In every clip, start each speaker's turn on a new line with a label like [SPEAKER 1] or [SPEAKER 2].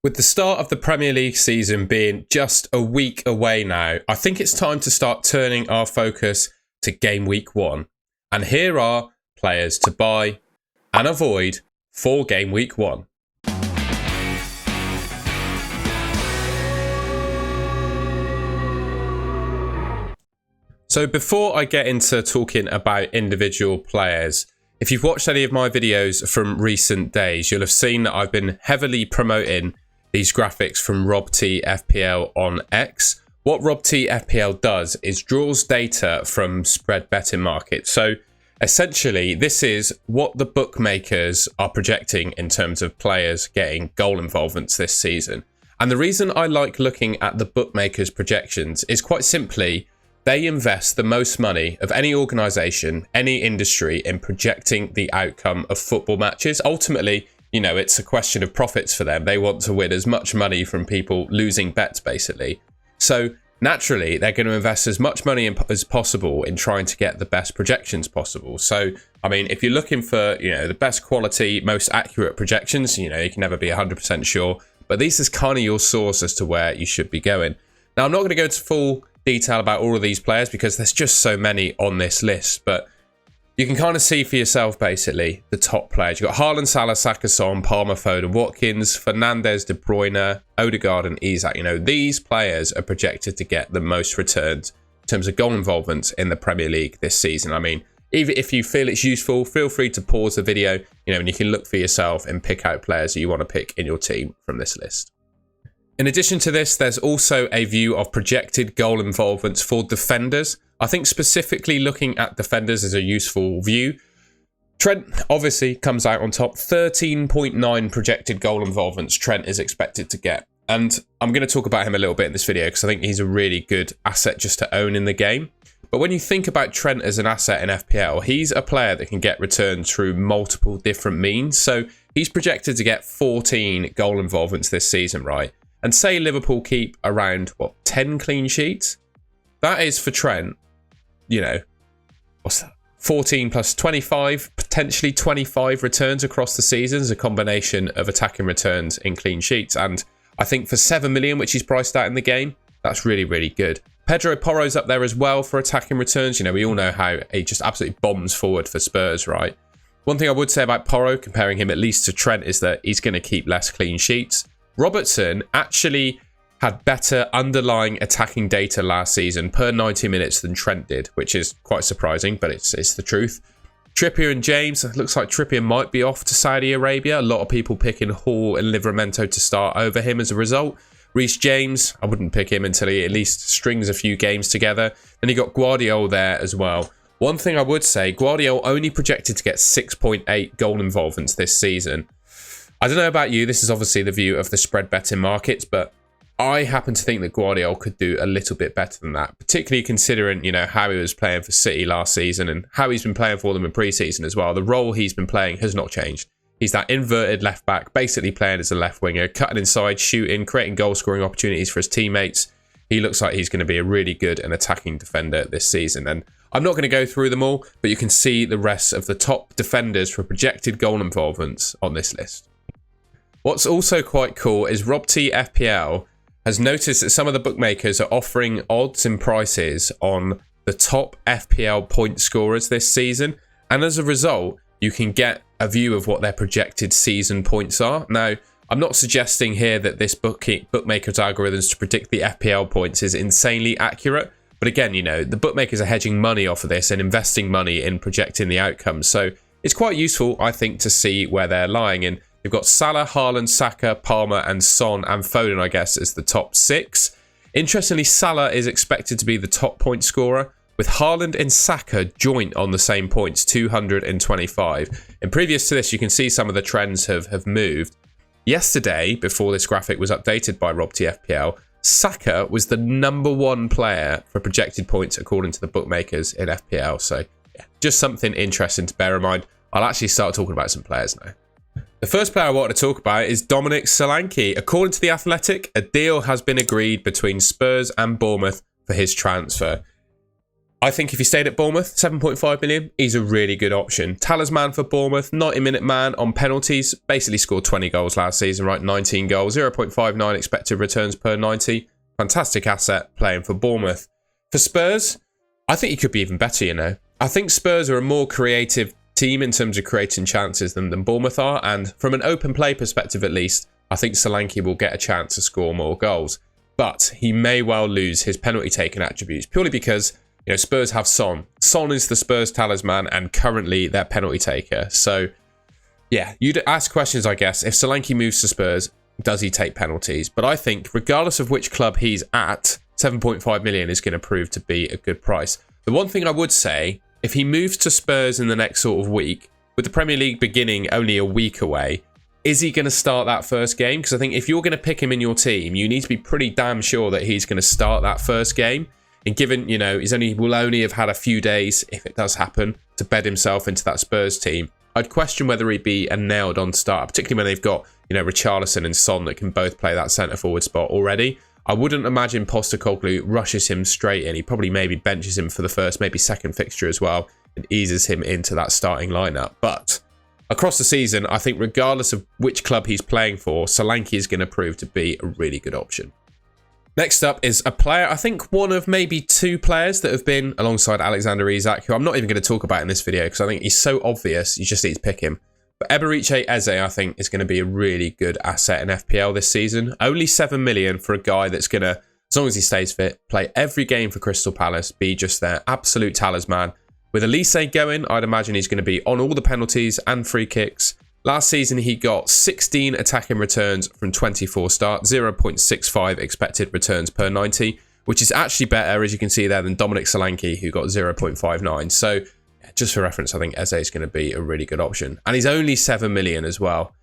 [SPEAKER 1] With the start of the Premier League season being just a week away now, I think it's time to start turning our focus to Game Week 1. And here are players to buy and avoid for Game Week 1. So before I get into talking about individual players, if you've watched any of my videos from recent days, you'll have seen that I've been heavily promoting these graphics from Rob T FPL on X. What Rob T FPL does is draws data from spread betting markets. So essentially, this is what the bookmakers are projecting in terms of players getting goal involvements this season. And the reason I like looking at the bookmakers' projections is quite simply, they invest the most money of any organisation, any industry in projecting the outcome of football matches. Ultimately, you know, it's a question of profits for them. They want to win as much money from people losing bets, basically. So naturally, they're going to invest as much money as possible in trying to get the best projections possible. So, I mean, if you're looking for, you know, the best quality, most accurate projections, you know, you can never be 100% sure. But this is kind of your source as to where you should be going. Now, I'm not going to go into full detail about all of these players because there's just so many on this list, but you can kind of see for yourself basically the top players. You've got Haaland, Salah, Saka, Son, Palmer, Foden, Watkins, Fernandes, De Bruyne, Odegaard and Isak. You know, these players are projected to get the most returns in terms of goal involvement in the Premier League this season. I mean, even if you feel it's useful, feel free to pause the video, you know, and you can look for yourself and pick out players that you want to pick in your team from this list. In addition to this, there's also a view of projected goal involvements for defenders. I think specifically looking at defenders is a useful view. Trent obviously comes out on top. 13.9 projected goal involvements Trent is expected to get. And I'm going to talk about him a little bit in this video because I think he's a really good asset just to own in the game. But when you think about Trent as an asset in FPL, he's a player that can get returns through multiple different means. So he's projected to get 14 goal involvements this season, right? And say Liverpool keep around, 10 clean sheets? That is for Trent, you know, what's that? 14 plus 25, potentially 25 returns across the seasons, a combination of attacking returns in clean sheets. And I think for 7 million, which he's priced at in the game, that's really, really good. Pedro Porro's up there as well for attacking returns. You know, we all know how he just absolutely bombs forward for Spurs, right? One thing I would say about Porro, comparing him at least to Trent, is that he's going to keep less clean sheets. Robertson actually had better underlying attacking data last season per 90 minutes than Trent did, which is quite surprising, but it's the truth. Trippier and James, it looks like Trippier might be off to Saudi Arabia. A lot of people picking Hall and Livramento to start over him as a result. Reece James, I wouldn't pick him until he at least strings a few games together. Then you got Guardiola there as well. One thing I would say, Guardiola only projected to get 6.8 goal involvements this season. I don't know about you, this is obviously the view of the spread betting markets, but I happen to think that Guardiola could do a little bit better than that, particularly considering, you know, how he was playing for City last season and how he's been playing for them in pre-season as well. The role he's been playing has not changed. He's that inverted left back, basically playing as a left winger, cutting inside, shooting, creating goal scoring opportunities for his teammates. He looks like he's going to be a really good and attacking defender this season. And I'm not going to go through them all, but you can see the rest of the top defenders for projected goal involvements on this list. What's also quite cool is Rob T FPL has noticed that some of the bookmakers are offering odds and prices on the top FPL point scorers this season. And as a result, you can get a view of what their projected season points are. Now, I'm not suggesting here that this bookmaker's algorithms to predict the FPL points is insanely accurate. But again, you know, the bookmakers are hedging money off of this and investing money in projecting the outcomes. So it's quite useful, I think, to see where they're lying. And they've got Salah, Haaland, Saka, Palmer and Son and Foden, I guess, as the top 6. Interestingly, Salah is expected to be the top point scorer, with Haaland and Saka joint on the same points, 225. And previous to this, you can see some of the trends have moved. Yesterday, before this graphic was updated by Rob T FPL, Saka was the #1 player for projected points according to the bookmakers in FPL. So yeah, just something interesting to bear in mind. I'll actually start talking about some players now. The first player I wanted to talk about is Dominic Solanke. According to The Athletic, a deal has been agreed between Spurs and Bournemouth for his transfer. I think if he stayed at Bournemouth, 7.5 million, he's a really good option. Talisman for Bournemouth, 90-minute man on penalties, basically scored 20 goals last season, right? 19 goals, 0.59 expected returns per 90. Fantastic asset playing for Bournemouth. For Spurs, I think he could be even better, you know. I think Spurs are a more creative team in terms of creating chances than Bournemouth are, and from an open play perspective at least, I think Solanke will get a chance to score more goals. But he may well lose his penalty taking attributes, purely because, you know, Spurs have Son. Son is the Spurs talisman and currently their penalty taker. So, yeah, you'd ask questions, I guess. If Solanke moves to Spurs, does he take penalties? But I think, regardless of which club he's at, 7.5 million is going to prove to be a good price. The one thing I would say, if he moves to Spurs in the next sort of week, with the Premier League beginning only a week away, is he going to start that first game? Because I think if you're going to pick him in your team, you need to be pretty damn sure that he's going to start that first game. And given, you know, will only have had a few days, if it does happen, to bed himself into that Spurs team, I'd question whether he'd be a nailed-on starter, particularly when they've got, you know, Richarlison and Son that can both play that centre-forward spot already. I wouldn't imagine Postecoglou rushes him straight in. He probably maybe benches him for the first, maybe second fixture as well, and eases him into that starting lineup. But across the season, I think regardless of which club he's playing for, Solanke is going to prove to be a really good option. Next up is a player, I think one of maybe two players that have been alongside Alexander Isak, who I'm not even going to talk about in this video because I think he's so obvious, you just need to pick him. But Eberechi Eze, I think, is going to be a really good asset in FPL this season. Only 7 million for a guy that's going to, as long as he stays fit, play every game for Crystal Palace, be just their absolute talisman. With Elise going, I'd imagine he's going to be on all the penalties and free kicks. Last season, he got 16 attacking returns from 24 starts, 0.65 expected returns per 90, which is actually better, as you can see there, than Dominic Solanke, who got 0.59. So, just for reference, I think Eze is going to be a really good option. And he's only 7 million as well.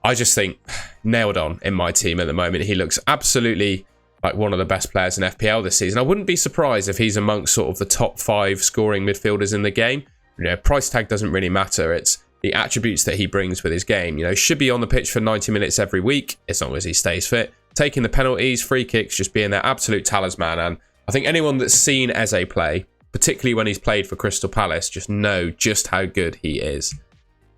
[SPEAKER 1] I just think nailed on in my team at the moment. He looks absolutely like one of the best players in FPL this season. I wouldn't be surprised if he's amongst sort of the top 5 scoring midfielders in the game. You know, price tag doesn't really matter. It's the attributes that he brings with his game. You know, should be on the pitch for 90 minutes every week, as long as he stays fit. Taking the penalties, free kicks, just being their absolute talisman. And I think anyone that's seen Eze play, particularly when he's played for Crystal Palace, just know just how good he is.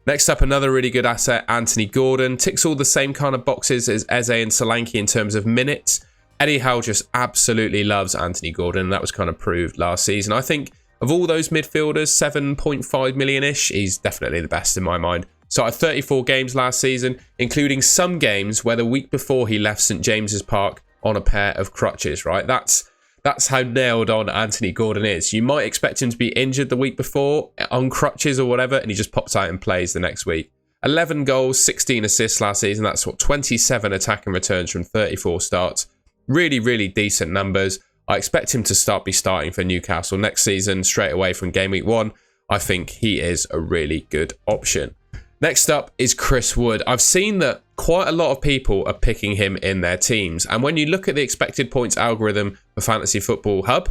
[SPEAKER 1] Next up, another really good asset, Anthony Gordon. Ticks all the same kind of boxes as Eze and Solanke in terms of minutes. Eddie Howe just absolutely loves Anthony Gordon, and that was kind of proved last season. I think of all those midfielders, 7.5 million-ish, he's definitely the best in my mind. Started 34 games last season, including some games where the week before he left St James's Park on a pair of crutches, right? That's how nailed on Anthony Gordon is. You might expect him to be injured the week before, on crutches or whatever, and he just pops out and plays the next week. 11 goals, 16 assists last season. That's 27 attacking returns from 34 starts. Really, really decent numbers. I expect him to be starting for Newcastle next season, straight away from game week 1. I think he is a really good option. Next up is Chris Wood. I've seen that quite a lot of people are picking him in their teams. And when you look at the expected points algorithm for Fantasy Football Hub,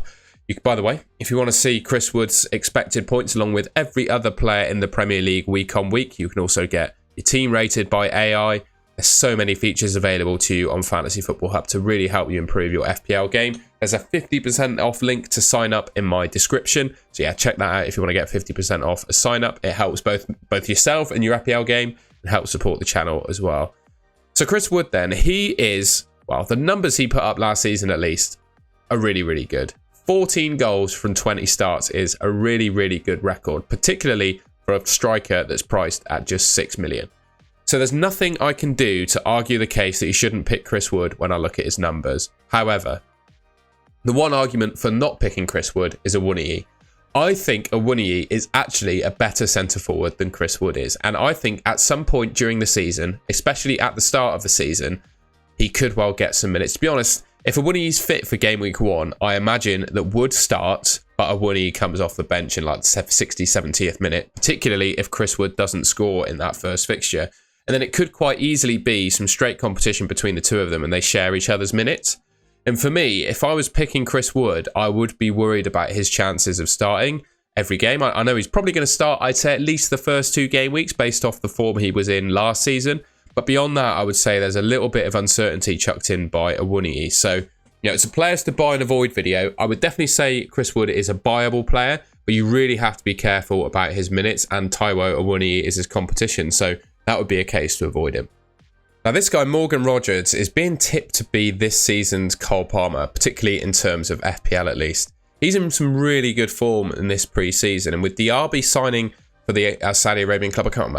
[SPEAKER 1] by the way, if you want to see Chris Wood's expected points along with every other player in the Premier League week on week, you can also get your team rated by AI. There's so many features available to you on Fantasy Football Hub to really help you improve your FPL game. There's a 50% off link to sign up in my description. So yeah, check that out if you want to get 50% off a sign up. It helps both yourself and your FPL game and helps support the channel as well. So Chris Wood then, he is, well, the numbers he put up last season at least are really, really good. 14 goals from 20 starts is a really, really good record, particularly for a striker that's priced at just 6 million. So there's nothing I can do to argue the case that you shouldn't pick Chris Wood when I look at his numbers. However, the one argument for not picking Chris Wood is Awoniyi. I think Awoniyi is actually a better centre-forward than Chris Wood is. And I think at some point during the season, especially at the start of the season, he could well get some minutes. To be honest, if Awoniyi's fit for game week 1, I imagine that Wood starts, but Awoniyi comes off the bench in like the 60th, 70th minute, particularly if Chris Wood doesn't score in that first fixture. And then it could quite easily be some straight competition between the two of them and they share each other's minutes. And for me, if I was picking Chris Wood, I would be worried about his chances of starting every game. I know he's probably going to start, I'd say, at least the first 2 game weeks based off the form he was in last season. But beyond that, I would say there's a little bit of uncertainty chucked in by Awoniyi. So, it's a players to buy and avoid video. I would definitely say Chris Wood is a buyable player, but you really have to be careful about his minutes, and Taiwo Awoniyi is his competition, so that would be a case to avoid him. Now, this guy, Morgan Rogers, is being tipped to be this season's Cole Palmer, particularly in terms of FPL at least. He's in some really good form in this pre-season, and with Diaby signing for the Saudi Arabian club, I can't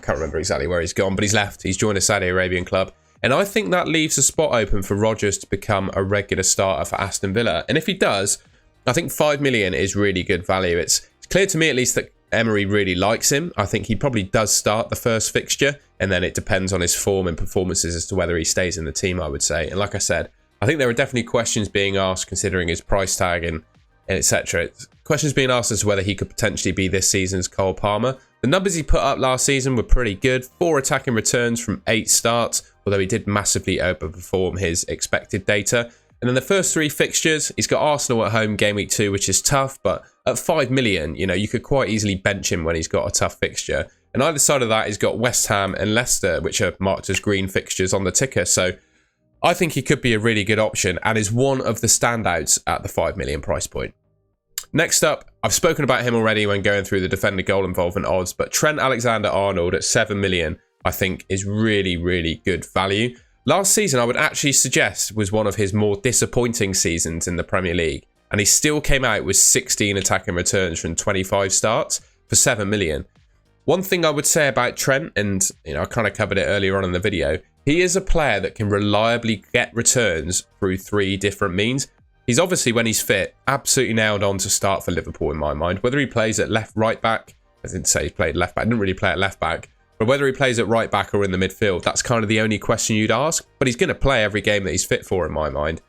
[SPEAKER 1] remember exactly where he's gone, but he's left. He's joined a Saudi Arabian club. And I think that leaves a spot open for Rogers to become a regular starter for Aston Villa. And if he does, I think 5 million is really good value. It's clear to me at least that Emery really likes him. I think he probably does start the first fixture, and then it depends on his form and performances as to whether he stays in the team, I would say. And like I said, I think there are definitely questions being asked considering his price tag and etc. Questions being asked as to whether he could potentially be this season's Cole Palmer. The numbers he put up last season were pretty good. 4 attacking returns from 8 starts, although he did massively overperform his expected data. And then the first 3 fixtures, he's got Arsenal at home game week 2, which is tough, but at 5 million, you could quite easily bench him when he's got a tough fixture. And either side of that, he's got West Ham and Leicester, which are marked as green fixtures on the ticker. So I think he could be a really good option and is one of the standouts at the 5 million price point. Next up, I've spoken about him already when going through the defender goal involvement odds, but Trent Alexander-Arnold at 7 million, I think is really, really good value. Last season, I would actually suggest was one of his more disappointing seasons in the Premier League, and he still came out with 16 attacking returns from 25 starts for 7 million. One thing I would say about Trent, and I kind of covered it earlier on in the video, he is a player that can reliably get returns through 3 different means. He's obviously, when he's fit, absolutely nailed on to start for Liverpool in my mind. Whether he plays at left, right back, I didn't say he played left back, I didn't really play at left back, but whether he plays at right back or in the midfield, that's kind of the only question you'd ask. But he's going to play every game that he's fit for in my mind.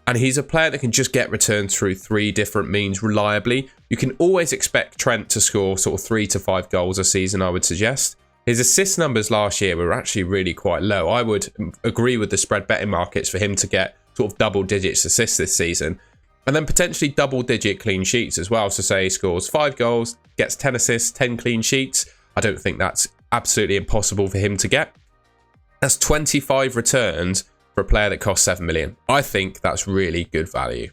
[SPEAKER 1] And he's a player that can just get returns through 3 different means reliably. You can always expect Trent to score sort of 3 to 5 goals a season, I would suggest. His assist numbers last year were actually really quite low. I would agree with the spread betting markets for him to get sort of double digits assists this season, and then potentially double digit clean sheets as well. So say he scores 5 goals, gets 10 assists, 10 clean sheets. I don't think that's absolutely impossible for him to get. That's 25 returns for a player that costs 7 million. I think that's really good value.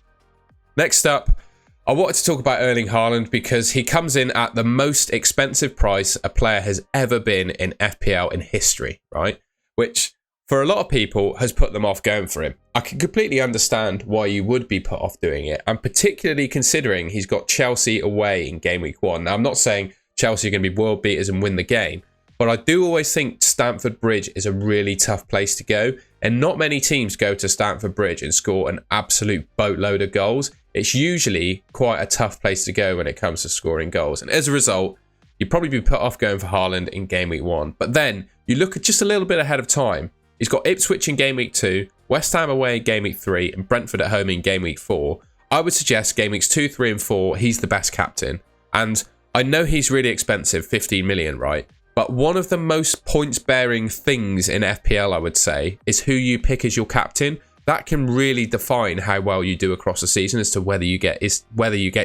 [SPEAKER 1] Next up, I wanted to talk about Erling Haaland because he comes in at the most expensive price a player has ever been in FPL in history, right? Which for a lot of people has put them off going for him. I can completely understand why you would be put off doing it, and particularly considering he's got Chelsea away in game week 1. Now, I'm not saying Chelsea are going to be world beaters and win the game, but I do always think Stamford Bridge is a really tough place to go, and not many teams go to Stamford Bridge and score an absolute boatload of goals. It's usually quite a tough place to go when it comes to scoring goals, and as a result, you'd probably be put off going for Haaland in game week 1. But then you look at just a little bit ahead of time. He's got Ipswich in game week 2, West Ham away in game week 3, and Brentford at home in game week 4. I would suggest game weeks 2, 3, and 4, he's the best captain. And I know he's really expensive, 15 million, right? But one of the most points-bearing things in FPL, I would say, is who you pick as your captain. That can really define how well you do across the season as to whether you get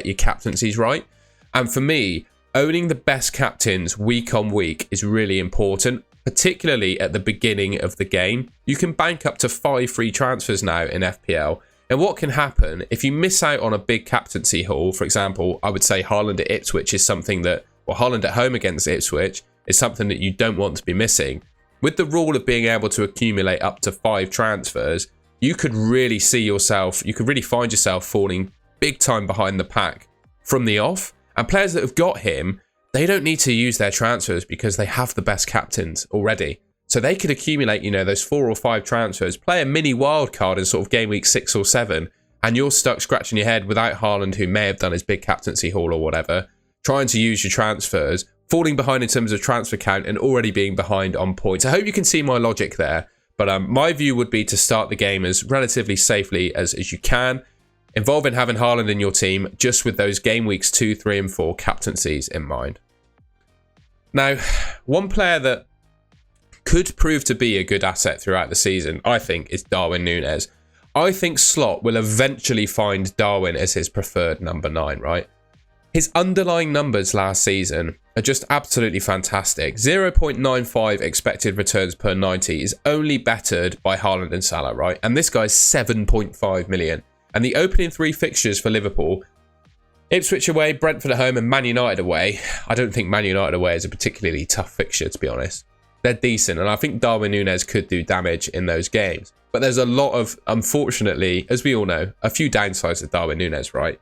[SPEAKER 1] your captaincies right. And for me, owning the best captains week on week is really important, particularly at the beginning of the game. You can bank up to 5 free transfers now in FPL. And what can happen if you miss out on a big captaincy haul? For example, I would say Haaland at Ipswich is something that, or Haaland at home against Ipswich is something that you don't want to be missing. With the rule of being able to accumulate up to 5 transfers, you could really find yourself falling big time behind the pack from the off. And players that have got him, they don't need to use their transfers because they have the best captains already. So they could accumulate, those 4 or 5 transfers, play a mini wild card in sort of game week 6 or 7, and you're stuck scratching your head without Haaland, who may have done his big captaincy haul or whatever, trying to use your transfers, falling behind in terms of transfer count and already being behind on points. I hope you can see my logic there, but my view would be to start the game as relatively safely as you can, involving having Haaland in your team just with those game weeks 2, 3 and 4 captaincies in mind. Now, one player that could prove to be a good asset throughout the season, I think, is Darwin Núñez. I think Slot will eventually find Darwin as his preferred number 9, right? His underlying numbers last season are just absolutely fantastic. 0.95 expected returns per 90 is only bettered by Haaland and Salah, right? And this guy's 7.5 million. And the opening 3 fixtures for Liverpool, Ipswich away, Brentford at home, and Man United away. I don't think Man United away is a particularly tough fixture, to be honest. They're decent, and I think Darwin Núñez could do damage in those games. But there's a lot of, unfortunately, as we all know, a few downsides to Darwin Núñez, right?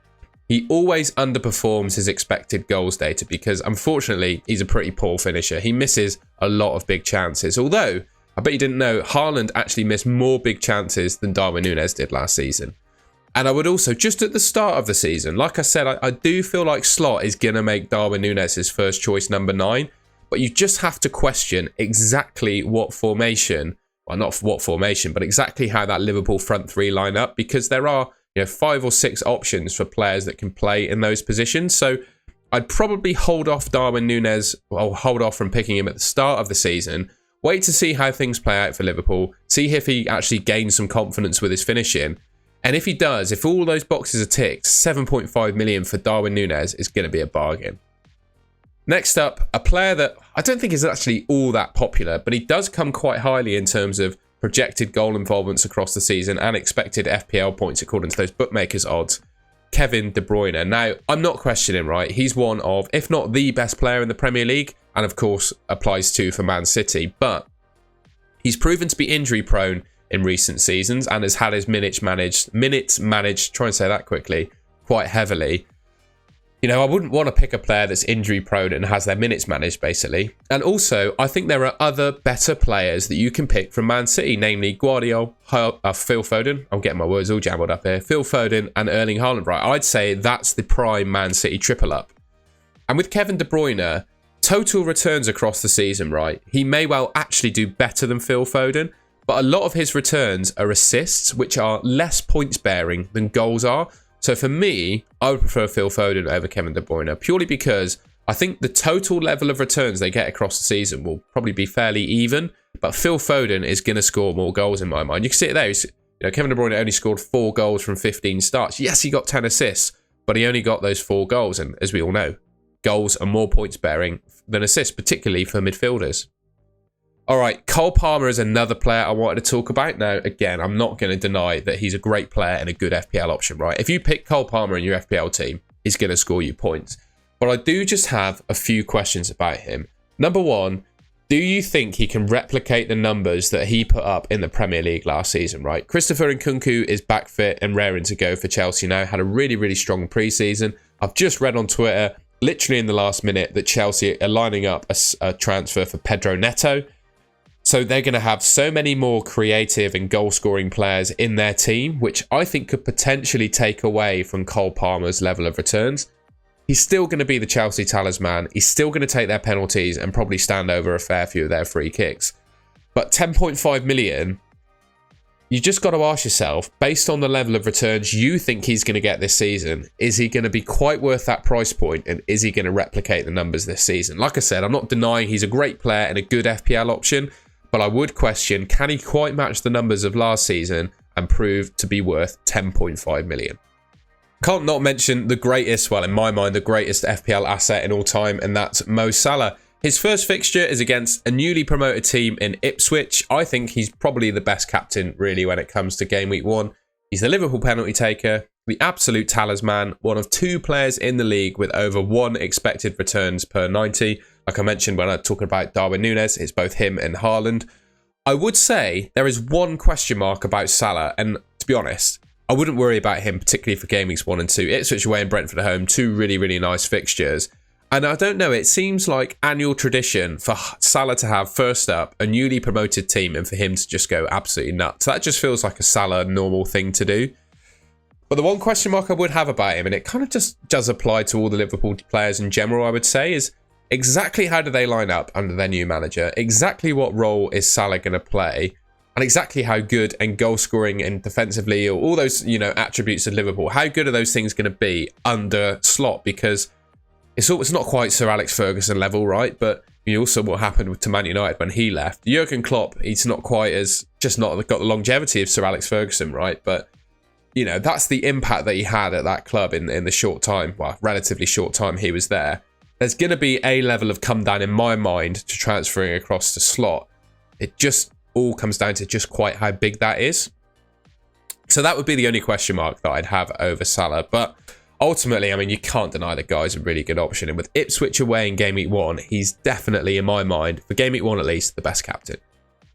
[SPEAKER 1] He always underperforms his expected goals data because, unfortunately, he's a pretty poor finisher. He misses a lot of big chances. Although, I bet you didn't know, Haaland actually missed more big chances than Darwin Núñez did last season. And I would also, just at the start of the season, like I said, I do feel like Slot is going to make Darwin Núñez his first choice number 9. But you just have to question exactly what formation, well, not what formation, but exactly how that Liverpool front 3 line up, because there are 5 or 6 options for players that can play in those positions. So I'd probably hold off Darwin Núñez, or hold off from picking him at the start of the season. Wait to see how things play out for Liverpool. See if he actually gains some confidence with his finishing. And if he does, if all those boxes are ticked, 7.5 million for Darwin Núñez is going to be a bargain. Next up, a player that I don't think is actually all that popular, but he does come quite highly in terms of projected goal involvements across the season and expected FPL points according to those bookmakers' odds. Kevin De Bruyne. Now, I'm not questioning, right? He's one of, if not the best player in the Premier League, and of course applies to for Man City, but he's proven to be injury prone in recent seasons and has had his minutes managed, try and say that quickly, quite heavily. I wouldn't want to pick a player that's injury prone and has their minutes managed, basically. And also, I think there are other better players that you can pick from Man City, namely Guardiola, Phil Foden. I'm getting my words all jumbled up here. Phil Foden and Erling Haaland, right? I'd say that's the prime Man City triple up. And with Kevin De Bruyne, total returns across the season, right? He may well actually do better than Phil Foden, but a lot of his returns are assists, which are less points bearing than goals are. So for me, I would prefer Phil Foden over Kevin De Bruyne, purely because I think the total level of returns they get across the season will probably be fairly even, but Phil Foden is going to score more goals in my mind. You can see it there. Kevin De Bruyne only scored 4 goals from 15 starts. Yes, he got 10 assists, but he only got those 4 goals. And as we all know, goals are more points bearing than assists, particularly for midfielders. All right, Cole Palmer is another player I wanted to talk about. Now, again, I'm not going to deny that he's a great player and a good FPL option, right? If you pick Cole Palmer in your FPL team, he's going to score you points. But I do just have a few questions about him. Number one, do you think he can replicate the numbers that he put up in the Premier League last season, right? Christopher Nkunku is back fit and raring to go for Chelsea now. Had a really, really strong pre-season. I've just read on Twitter, literally in the last minute, that Chelsea are lining up a transfer for Pedro Neto. So they're going to have so many more creative and goal-scoring players in their team, which I think could potentially take away from Cole Palmer's level of returns. He's still going to be the Chelsea talisman. He's still going to take their penalties and probably stand over a fair few of their free kicks. But 10.5 million, you just got to ask yourself, based on the level of returns you think he's going to get this season, is he going to be quite worth that price point, and is he going to replicate the numbers this season? Like I said, I'm not denying he's a great player and a good FPL option, but I would question, can he quite match the numbers of last season and prove to be worth 10.5 million? Can't not mention the greatest, well, in my mind, the greatest FPL asset in all time, and that's Mo Salah. His first fixture is against a newly promoted team in Ipswich. I think he's probably the best captain, really, when it comes to Game Week 1. He's the Liverpool penalty taker, the absolute talisman, one of 2 players in the league with over 1 expected returns per 90. Like I mentioned when I talked about Darwin Núñez, it's both him and Haaland. I would say there is one question mark about Salah, and to be honest, I wouldn't worry about him, particularly for Game Weeks 1 and 2. Ipswich away and Brentford at home, 2 really, really nice fixtures. And I don't know, it seems like annual tradition for Salah to have first up a newly promoted team and for him to just go absolutely nuts. That just feels like a Salah normal thing to do. But the one question mark I would have about him, and it kind of just does apply to all the Liverpool players in general, I would say, is exactly how do they line up under their new manager? Exactly what role is Salah going to play? And exactly how good and goal scoring and defensively, or all those, attributes of Liverpool, how good are those things going to be under Slot? Because it's not quite Sir Alex Ferguson level, right? But you also what happened to Man United when he left. Jurgen Klopp, he's not quite as, just not got the longevity of Sir Alex Ferguson, right? But that's the impact that he had at that club in the short time, well, relatively short time he was there. there's going to be a level of come down in my mind to transferring across to slot. It just all comes down to just quite how big that is. So that would be the only question mark that I'd have over Salah. But ultimately, I mean, you can't deny the guy's a really good option. And with Ipswich away in Game Week 1, he's definitely, in my mind, for Game Week 1 at least, the best captain.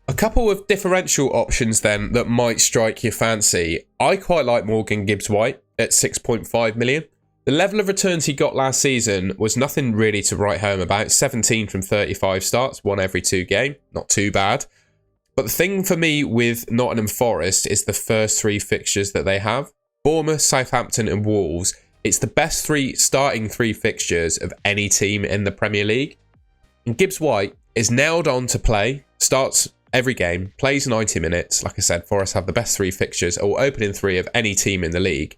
[SPEAKER 1] A couple of differential options then that might strike your fancy. I quite like Morgan Gibbs-White at 6.5 million. The level of returns he got last season was nothing really to write home about. 17 from 35 starts, 1 every 2 game. Not too bad. But the thing for me with Nottingham Forest is the first 3 fixtures that they have. Bournemouth, Southampton and Wolves. It's the best starting 3 fixtures of any team in the Premier League. And Gibbs-White is nailed on to play. Starts every game. Plays 90 minutes. Like I said, Forest have the best 3 fixtures, or opening 3 of any team in the league.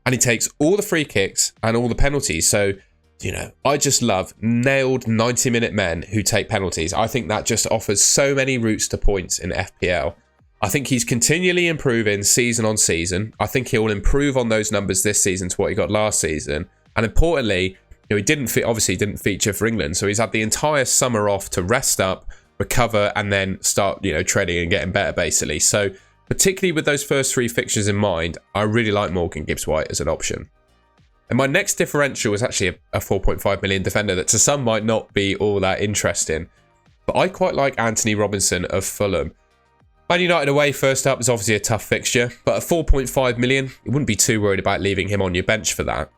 [SPEAKER 1] And he takes all the free kicks and all the penalties. So, you know, I just love nailed 90-minute men who take penalties. I think that just offers so many routes to points in FPL. I think he's continually improving season on season. I think he'll improve on those numbers this season to what he got last season. And importantly, you know, he obviously didn't feature for England. So he's had the entire summer off to rest up, recover, and then start, you know, training and getting better, basically. So particularly with those first 3 fixtures in mind, I really like Morgan Gibbs-White as an option. And my next differential is actually a 4.5 million defender that to some might not be all that interesting. But I quite like Anthony Robinson of Fulham. Man United away first up is obviously a tough fixture, but at 4.5 million, you wouldn't be too worried about leaving him on your bench for that.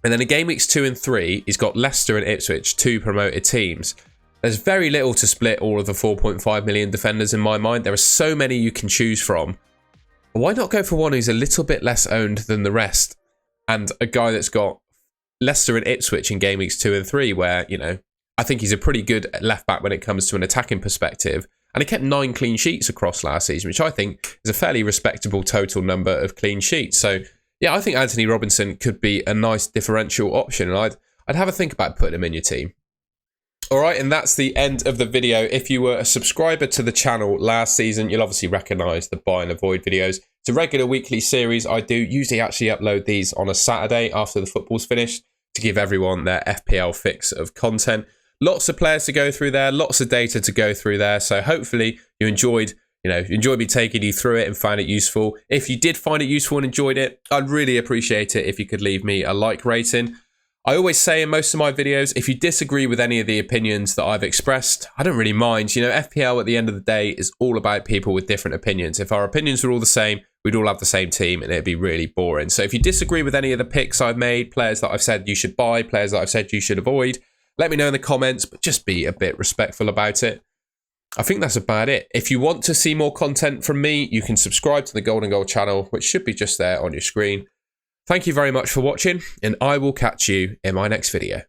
[SPEAKER 1] And then in game weeks 2 and 3, he's got Leicester and Ipswich, 2 promoted teams. There's very little to split all of the 4.5 million defenders in my mind. There are so many you can choose from. Why not go for one who's a little bit less owned than the rest? And a guy that's got Leicester and Ipswich in game weeks 2 and 3, where, you know, I think he's a pretty good left back when it comes to an attacking perspective. And he kept 9 clean sheets across last season, which I think is a fairly respectable total number of clean sheets. So, yeah, I think Anthony Robinson could be a nice differential option. And I'd have a think about putting him in your team. All right, and that's the end of the video. If you were a subscriber to the channel last season, you'll obviously recognise the buy and avoid videos. It's a regular weekly series. I do usually actually upload these on a Saturday after the football's finished to give everyone their FPL fix of content. Lots of players to go through there, lots of data to go through there. So hopefully you enjoyed me taking you through it and found it useful. If you did find it useful and enjoyed it, I'd really appreciate it if you could leave me a like rating. I always say in most of my videos, if you disagree with any of the opinions that I've expressed, I don't really mind. You know, FPL at the end of the day is all about people with different opinions. If our opinions were all the same, we'd all have the same team and it'd be really boring. So if you disagree with any of the picks I've made, players that I've said you should buy, players that I've said you should avoid, let me know in the comments, but just be a bit respectful about it. I think that's about it. If you want to see more content from me, you can subscribe to the Golden Goal channel, which should be just there on your screen. Thank you very much for watching, and I will catch you in my next video.